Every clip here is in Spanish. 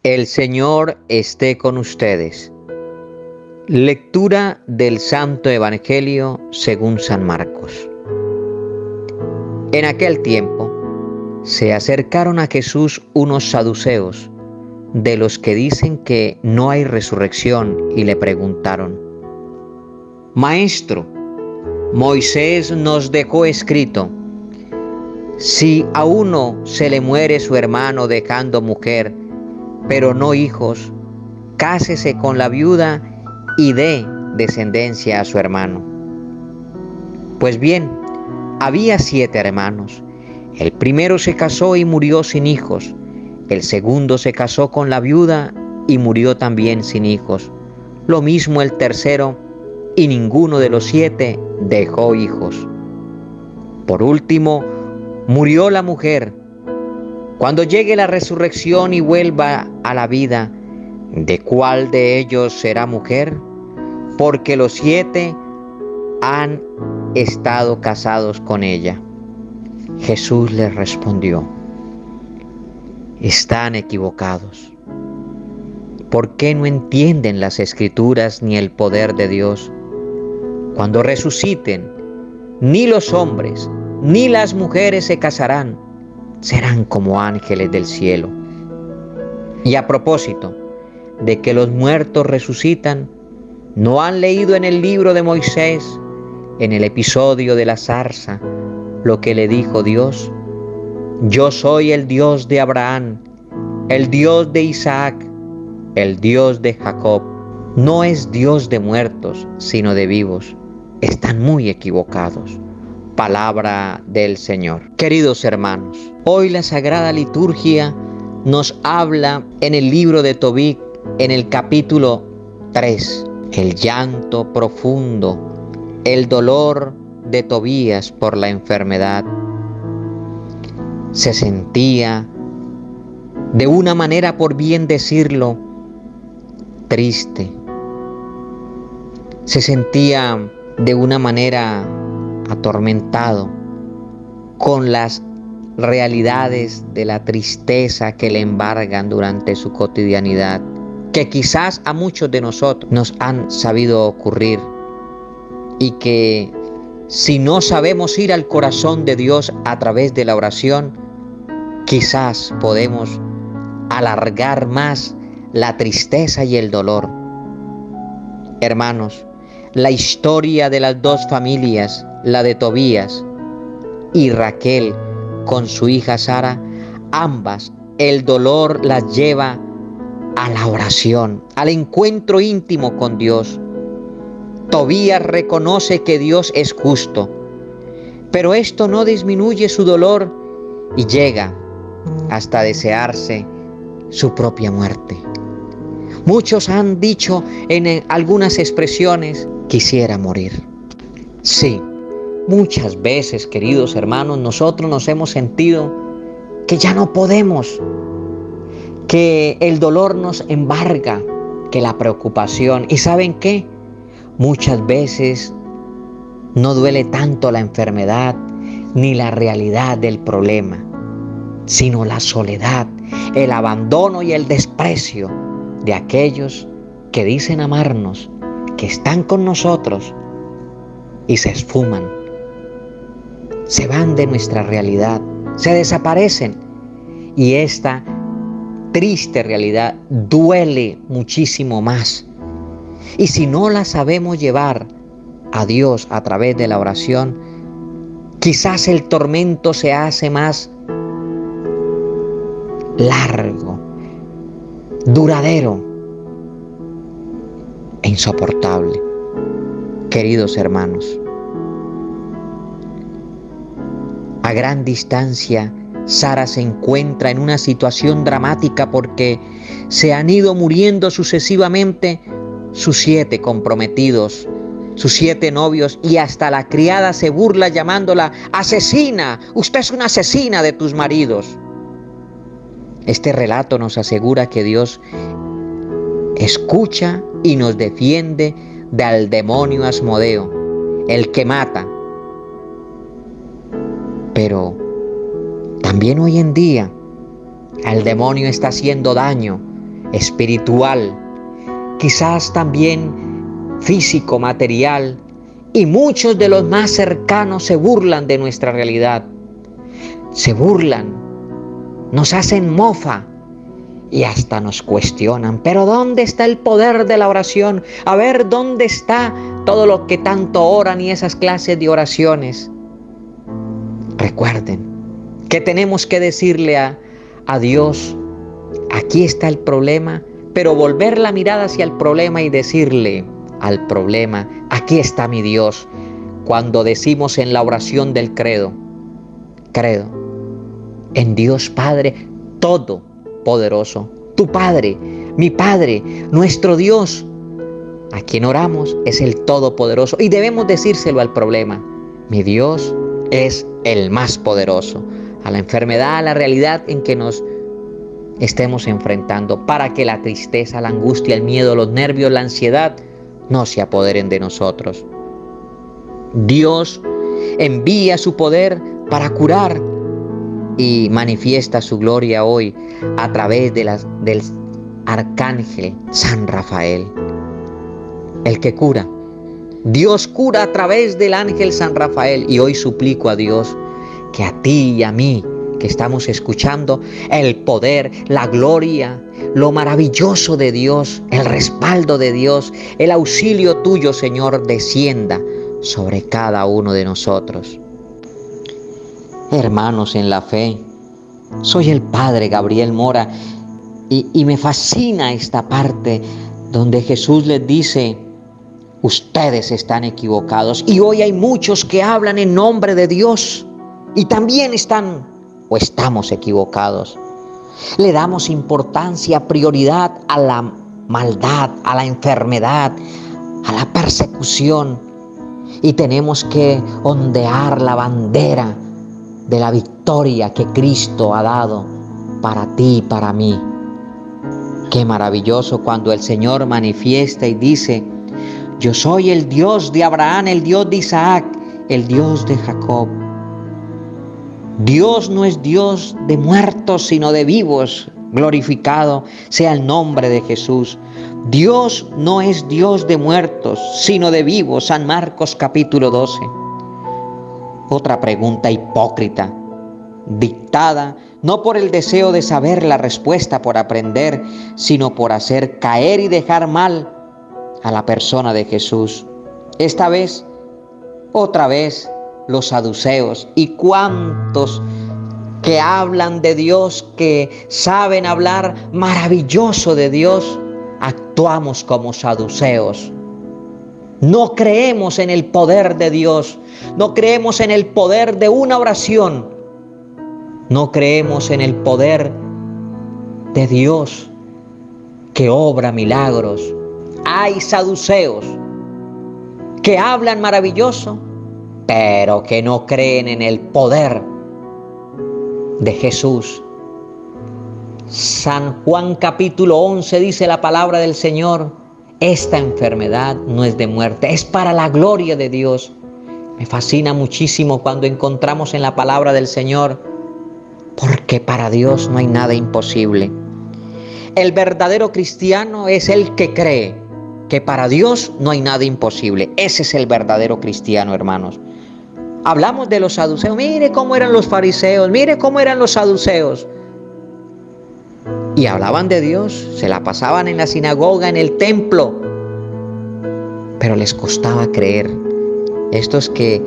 El Señor esté con ustedes. Lectura del Santo Evangelio según San Marcos. En aquel tiempo se acercaron a Jesús unos saduceos, de los que dicen que no hay resurrección, y le preguntaron: Maestro, Moisés nos dejó escrito: si a uno se le muere su hermano dejando mujer, pero no hijos, cásese con la viuda y dé descendencia a su hermano. Pues bien, había 7 hermanos. El primero se casó y murió sin hijos. El segundo se casó con la viuda y murió también sin hijos. Lo mismo el tercero, y ninguno de los 7 dejó hijos. Por último, murió la mujer. Cuando llegue la resurrección y vuelva a la vida, ¿de cuál de ellos será mujer? Porque los 7 han estado casados con ella. Jesús les respondió: están equivocados. ¿Por qué no entienden las Escrituras ni el poder de Dios? Cuando resuciten, ni los hombres ni las mujeres se casarán, serán como ángeles del cielo. Y a propósito de que los muertos resucitan, ¿no han leído en el libro de Moisés, en el episodio de la zarza, lo que le dijo Dios? Yo soy el Dios de Abraham, el Dios de Isaac, el Dios de Jacob. No es Dios de muertos, sino de vivos. Están muy equivocados. Palabra del Señor. Queridos hermanos, hoy la Sagrada Liturgia nos habla en el libro de Tobit, en el capítulo 3, el llanto profundo, el dolor de Tobías por la enfermedad. Se sentía, de una manera, por bien decirlo, triste. Se sentía de una manera atormentado con las realidades de la tristeza que le embargan durante su cotidianidad, que quizás a muchos de nosotros nos han sabido ocurrir, y que si no sabemos ir al corazón de Dios a través de la oración, quizás podemos alargar más la tristeza y el dolor. Hermanos, la historia de las 2 familias, la de Tobías y Raquel con su hija Sara, ambas el dolor las lleva a la oración, al encuentro íntimo con Dios. Tobías reconoce que Dios es justo, pero esto no disminuye su dolor y llega hasta desearse su propia muerte. Muchos han dicho en algunas expresiones: quisiera morir. Sí, muchas veces, queridos hermanos, nosotros nos hemos sentido que ya no podemos, que el dolor nos embarga, que la preocupación. ¿Y saben qué? Muchas veces no duele tanto la enfermedad ni la realidad del problema, sino la soledad, el abandono y el desprecio de aquellos que dicen amarnos, que están con nosotros y se esfuman, se van de nuestra realidad, se desaparecen. Y esta triste realidad duele muchísimo más. Y si no la sabemos llevar a Dios a través de la oración, quizás el tormento se hace más largo, duradero e insoportable. Queridos hermanos, a gran distancia, Sara se encuentra en una situación dramática porque se han ido muriendo sucesivamente sus 7 comprometidos, sus 7 novios, y hasta la criada se burla llamándola asesina. Usted es una asesina de tus maridos. Este relato nos asegura que Dios escucha y nos defiende del demonio Asmodeo, el que mata. Pero también hoy en día el demonio está haciendo daño espiritual, quizás también físico, material, y muchos de los más cercanos se burlan de nuestra realidad. Se burlan, nos hacen mofa y hasta nos cuestionan. Pero ¿dónde está el poder de la oración? A ver, ¿dónde está todo lo que tanto oran y esas clases de oraciones? Recuerden que tenemos que decirle a Dios, aquí está el problema, pero volver la mirada hacia el problema y decirle al problema, aquí está mi Dios. Cuando decimos en la oración del credo, credo en Dios Padre Todopoderoso, tu Padre, mi Padre, nuestro Dios, a quien oramos es el Todopoderoso, y debemos decírselo al problema, mi Dios es el más poderoso, a la enfermedad, a la realidad en que nos estemos enfrentando, para que la tristeza, la angustia, el miedo, los nervios, la ansiedad no se apoderen de nosotros. Dios envía su poder para curar y manifiesta su gloria hoy a través del arcángel San Rafael, el que cura. Dios cura a través del ángel San Rafael, y hoy suplico a Dios que a ti y a mí que estamos escuchando, el poder, la gloria, lo maravilloso de Dios, el respaldo de Dios, el auxilio tuyo, Señor, descienda sobre cada uno de nosotros. Hermanos en la fe, soy el Padre Gabriel Mora y me fascina esta parte donde Jesús les dice, ustedes están equivocados. Y hoy hay muchos que hablan en nombre de Dios y también estamos equivocados. Le damos importancia, prioridad a la maldad, a la enfermedad, a la persecución, y tenemos que ondear la bandera de la victoria que Cristo ha dado para ti y para mí. Qué maravilloso cuando el Señor manifiesta y dice, yo soy el Dios de Abraham, el Dios de Isaac, el Dios de Jacob. Dios no es Dios de muertos, sino de vivos. Glorificado sea el nombre de Jesús. Dios no es Dios de muertos, sino de vivos. San Marcos capítulo 12. Otra pregunta hipócrita, dictada no por el deseo de saber la respuesta por aprender, sino por hacer caer y dejar mal a la persona de Jesús. Esta vez, otra vez, los saduceos, y cuántos que hablan de Dios, que saben hablar maravilloso de Dios, actuamos como saduceos. No creemos en el poder de Dios, no creemos en el poder de una oración, no creemos en el poder de Dios que obra milagros. Hay saduceos que hablan maravilloso, pero que no creen en el poder de Jesús. San Juan capítulo 11 dice la palabra del Señor, esta enfermedad no es de muerte, es para la gloria de Dios. Me fascina muchísimo cuando encontramos en la palabra del Señor, porque para Dios no hay nada imposible. El verdadero cristiano es el que cree que para Dios no hay nada imposible. Ese es el verdadero cristiano, hermanos. Hablamos de los saduceos, mire cómo eran los fariseos, mire cómo eran los saduceos. Y hablaban de Dios, se la pasaban en la sinagoga, en el templo, pero les costaba creer. Estos que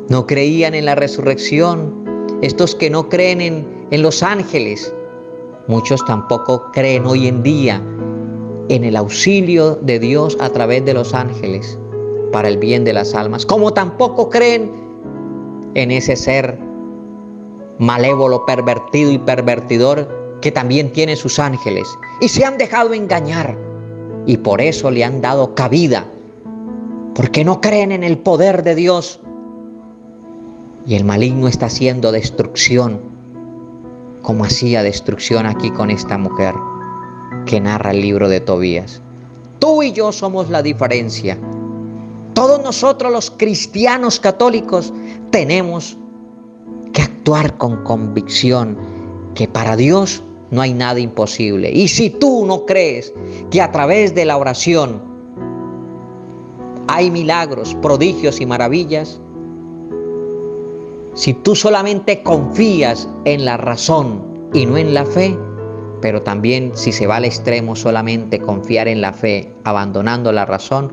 no creían en la resurrección, estos que no creen en los ángeles, muchos tampoco creen hoy en día en el auxilio de Dios a través de los ángeles para el bien de las almas, como tampoco creen en ese ser malévolo, pervertido y pervertidor que también tiene sus ángeles, y se han dejado engañar y por eso le han dado cabida, porque no creen en el poder de Dios, y el maligno está haciendo destrucción, como hacía destrucción aquí con esta mujer que narra el libro de Tobías. Tú y yo somos la diferencia. Todos nosotros los cristianos católicos tenemos que actuar con convicción que para Dios no hay nada imposible. Y si tú no crees que a través de la oración hay milagros, prodigios y maravillas, si tú solamente confías en la razón y no en la fe, pero también si se va al extremo solamente confiar en la fe, abandonando la razón,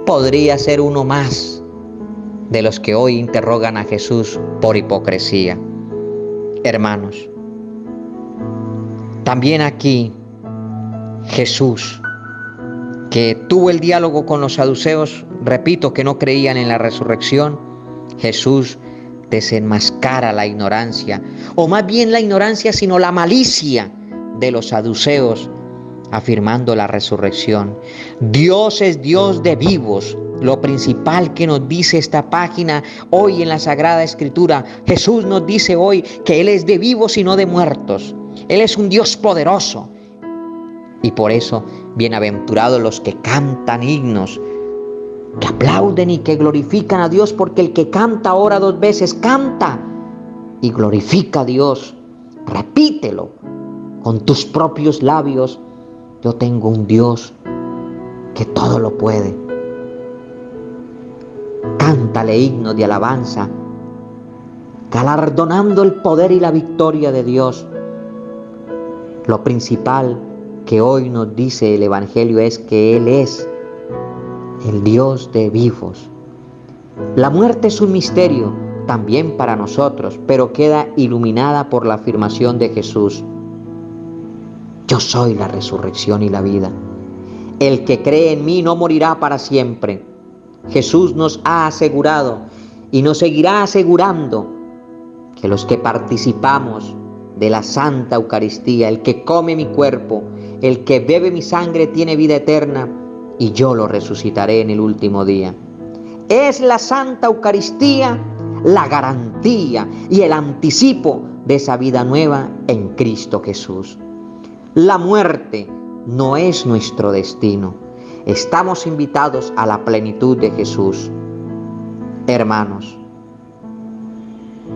podría ser uno más de los que hoy interrogan a Jesús por hipocresía. Hermanos, también aquí Jesús, que tuvo el diálogo con los saduceos, repito, que no creían en la resurrección, Jesús desenmascara la ignorancia, o más bien la ignorancia, sino la malicia de los saduceos, afirmando la resurrección. Dios es Dios de vivos. Lo principal que nos dice esta página hoy en la Sagrada Escritura, Jesús nos dice hoy que Él es de vivos y no de muertos. Él es un Dios poderoso. Y por eso, bienaventurados los que cantan himnos, que aplauden y que glorifican a Dios, porque el que canta ora dos veces, canta y glorifica a Dios. Repítelo con tus propios labios. Yo tengo un Dios que todo lo puede. Cántale himnos de alabanza, galardonando el poder y la victoria de Dios. Lo principal que hoy nos dice el Evangelio es que Él es el Dios de vivos. La muerte es un misterio también para nosotros, pero queda iluminada por la afirmación de Jesús. Yo soy la resurrección y la vida. El que cree en mí no morirá para siempre. Jesús nos ha asegurado y nos seguirá asegurando que los que participamos de la Santa Eucaristía, el que come mi cuerpo, el que bebe mi sangre tiene vida eterna y yo lo resucitaré en el último día. Es la Santa Eucaristía la garantía y el anticipo de esa vida nueva en Cristo Jesús. La muerte no es nuestro destino. Estamos invitados a la plenitud de Jesús. Hermanos,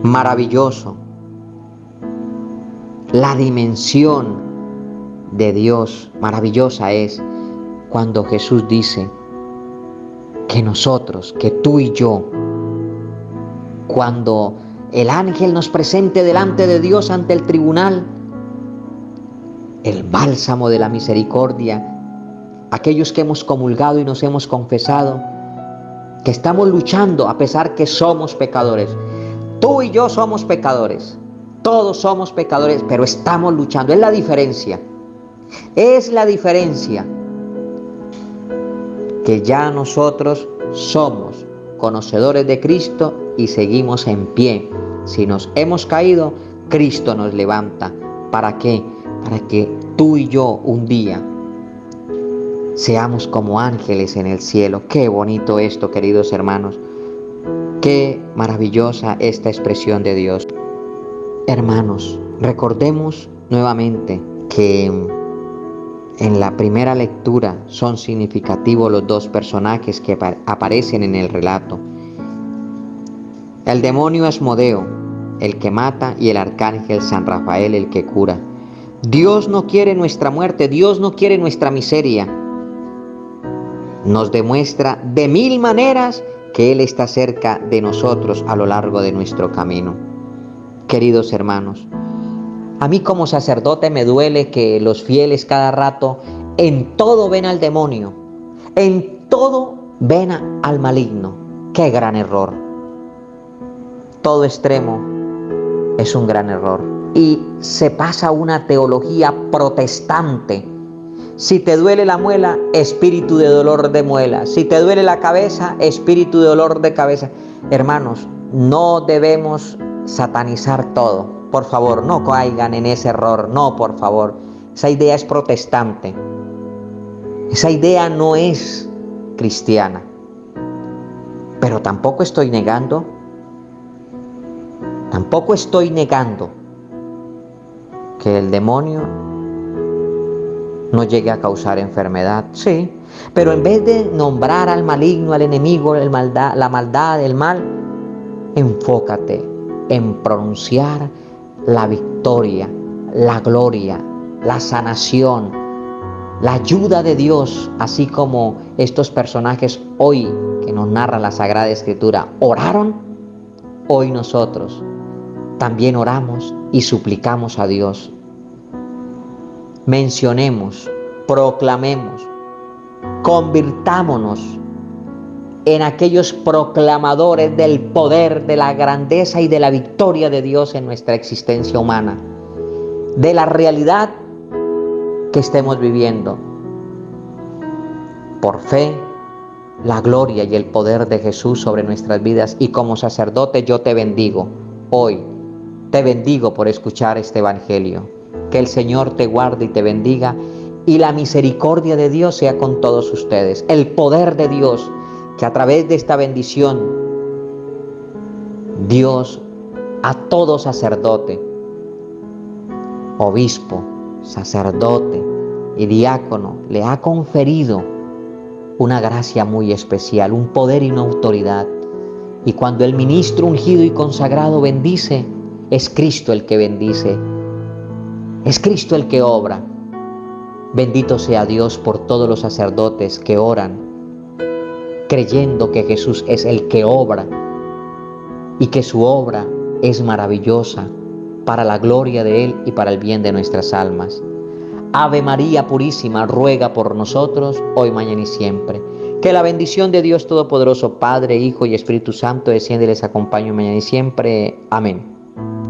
maravilloso la dimensión de Dios, maravillosa es cuando Jesús dice que nosotros, que tú y yo, cuando el ángel nos presente delante de Dios ante el tribunal, el bálsamo de la misericordia, aquellos que hemos comulgado y nos hemos confesado, que estamos luchando a pesar que somos pecadores. Tú y yo somos pecadores, todos somos pecadores, pero estamos luchando. Es la diferencia, que ya nosotros somos conocedores de Cristo y seguimos en pie. Si nos hemos caído, Cristo nos levanta. ¿Para qué? Para que tú y yo un día seamos como ángeles en el cielo. Qué bonito esto, queridos hermanos. Qué maravillosa esta expresión de Dios. Hermanos, recordemos nuevamente que en la primera lectura son significativos los dos personajes que aparecen en el relato. El demonio Asmodeo, el que mata, y el arcángel San Rafael, el que cura. Dios no quiere nuestra muerte, Dios no quiere nuestra miseria. Nos demuestra de mil maneras que Él está cerca de nosotros a lo largo de nuestro camino. Queridos hermanos, a mí como sacerdote me duele que los fieles cada rato en todo ven al demonio, en todo ven al maligno. ¡Qué gran error! Todo extremo es un gran error. Y se pasa una teología protestante. Si te duele la muela, espíritu de dolor de muela. Si te duele la cabeza, espíritu de dolor de cabeza. Hermanos, no debemos satanizar todo. Por favor, no caigan en ese error. No, por favor. Esa idea es protestante. Esa idea no es cristiana. Pero tampoco estoy negando que el demonio no llegue a causar enfermedad. Sí, pero en vez de nombrar al maligno, al enemigo, la maldad, el mal, enfócate en pronunciar la victoria, la gloria la sanación, la ayuda de Dios, así como estos personajes hoy que nos narra la Sagrada Escritura oraron, hoy nosotros también oramos y suplicamos a Dios. Mencionemos, proclamemos, convirtámonos en aquellos proclamadores del poder, de la grandeza y de la victoria de Dios en nuestra existencia humana, de la realidad que estemos viviendo. Por fe, la gloria y el poder de Jesús sobre nuestras vidas, y como sacerdote yo te bendigo. Hoy te bendigo por escuchar este evangelio. Que el Señor te guarde y te bendiga, y la misericordia de Dios sea con todos ustedes. El poder de Dios, que a través de esta bendición, Dios a todo sacerdote, obispo, sacerdote y diácono le ha conferido una gracia muy especial, un poder y una autoridad. Y cuando el ministro ungido y consagrado bendice, es Cristo el que bendice, es Cristo el que obra. Bendito sea Dios por todos los sacerdotes que oran, creyendo que Jesús es el que obra y que su obra es maravillosa para la gloria de Él y para el bien de nuestras almas. Ave María Purísima, ruega por nosotros, hoy, mañana y siempre. Que la bendición de Dios Todopoderoso, Padre, Hijo y Espíritu Santo, descienda y les acompañe mañana y siempre. Amén.